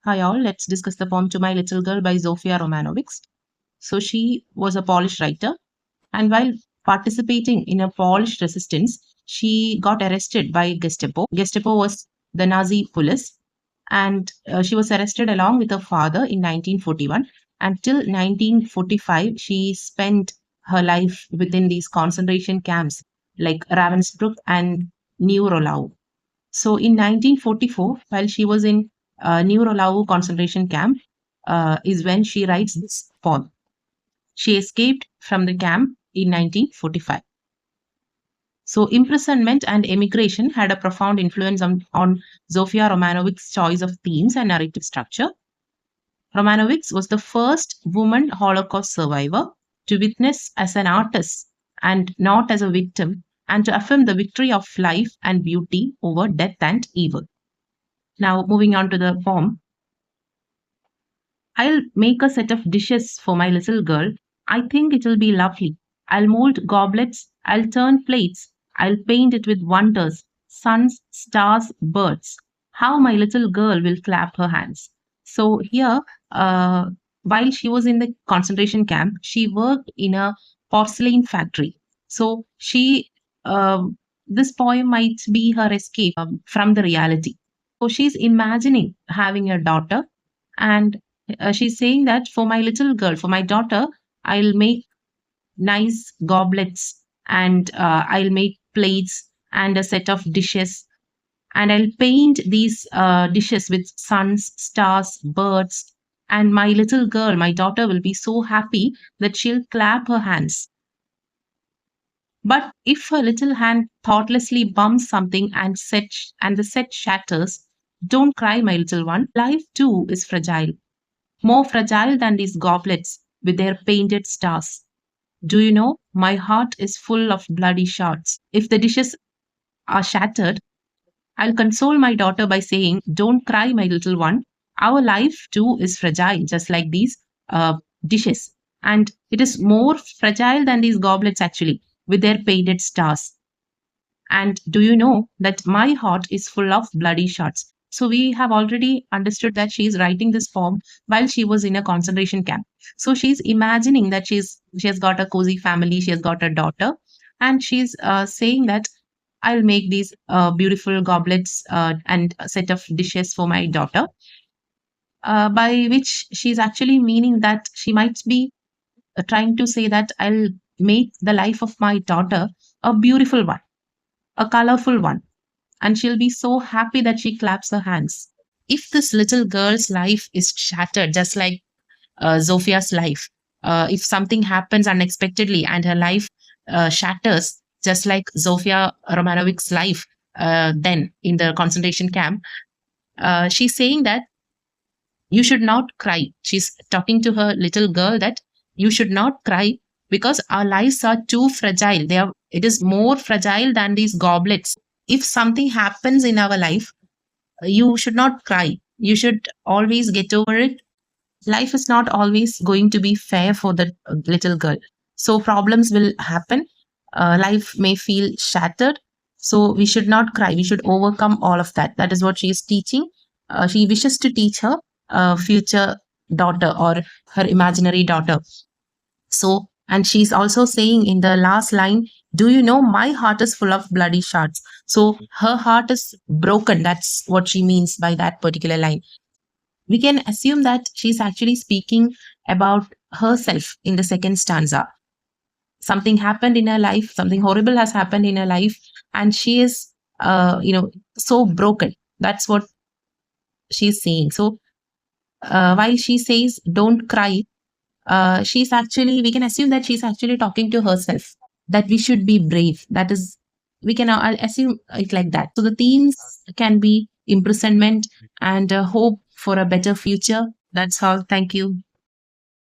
Hi all, let's discuss the poem To My Little Girl by Zofia Romanowicz. So she was a Polish writer, and while participating in a Polish resistance, she got arrested by Gestapo. Gestapo was the Nazi police, and she was arrested along with her father in 1941. Until 1945, she spent her life within these concentration camps like Ravensbrück and Neurolau. So in 1944, while she was in Neurolau concentration camp, is when she writes this poem. She escaped from the camp in 1945. So imprisonment and emigration had a profound influence on Zofia Romanowicz's choice of themes and narrative structure. Romanowicz was the first woman Holocaust survivor to witness as an artist and not as a victim, and to affirm the victory of life and beauty over death and evil. Now, moving on to the poem. I'll make a set of dishes for my little girl. I think it'll be lovely. I'll mold goblets. I'll turn plates. I'll paint it with wonders, suns, stars, birds. How my little girl will clap her hands. So here, while she was in the concentration camp, she worked in a porcelain factory. So this poem might be her escape from the reality. So she's imagining having a daughter, and she's saying that for my little girl, for my daughter, I'll make nice goblets, and I'll make plates and a set of dishes, and I'll paint these dishes with suns, stars, birds. And my little girl, my daughter, will be so happy that she'll clap her hands. But if her little hand thoughtlessly bumps something and the set shatters, don't cry, my little one. Life too is fragile, more fragile than these goblets with their painted stars. Do you know, my heart is full of bloody shards. If the dishes are shattered, I'll console my daughter by saying, don't cry, my little one. Our life too is fragile, just like these dishes. And it is more fragile than these goblets, actually, with their painted stars. And do you know that my heart is full of bloody shards? So we have already understood that she is writing this poem while she was in a concentration camp. So she's imagining that she has got a cozy family, she has got a daughter, and she's saying that I'll make these beautiful goblets and a set of dishes for my daughter, by which she's actually meaning that she might be trying to say that I'll make the life of my daughter a beautiful one, a colorful one, and she'll be so happy that she claps her hands. If this little girl's life is shattered, just like Zofia's life, if something happens unexpectedly and her life shatters, just like Zofia Romanowicz's life, then in the concentration camp, she's saying that you should not cry. She's talking to her little girl that you should not cry because our lives are too fragile. It is more fragile than these goblets. If something happens in our life, you should not cry. You should always get over it. Life is not always going to be fair for the little girl. So problems will happen. Life may feel shattered. So we should not cry. We should overcome all of that. That is what she is teaching. She wishes to teach her future daughter or her imaginary daughter. So, and she's also saying in the last line, do you know my heart is full of bloody shards? So her heart is broken. That's what she means by that particular line. We can assume that she's actually speaking about herself in the second stanza. Something happened in her life, something horrible has happened in her life, and she is, so broken. That's what she's saying. So while she says, don't cry, we can assume that she's actually talking to herself, that we should be brave. That is, we can assume it like that. So the themes can be imprisonment and hope for a better future. That's all. Thank you.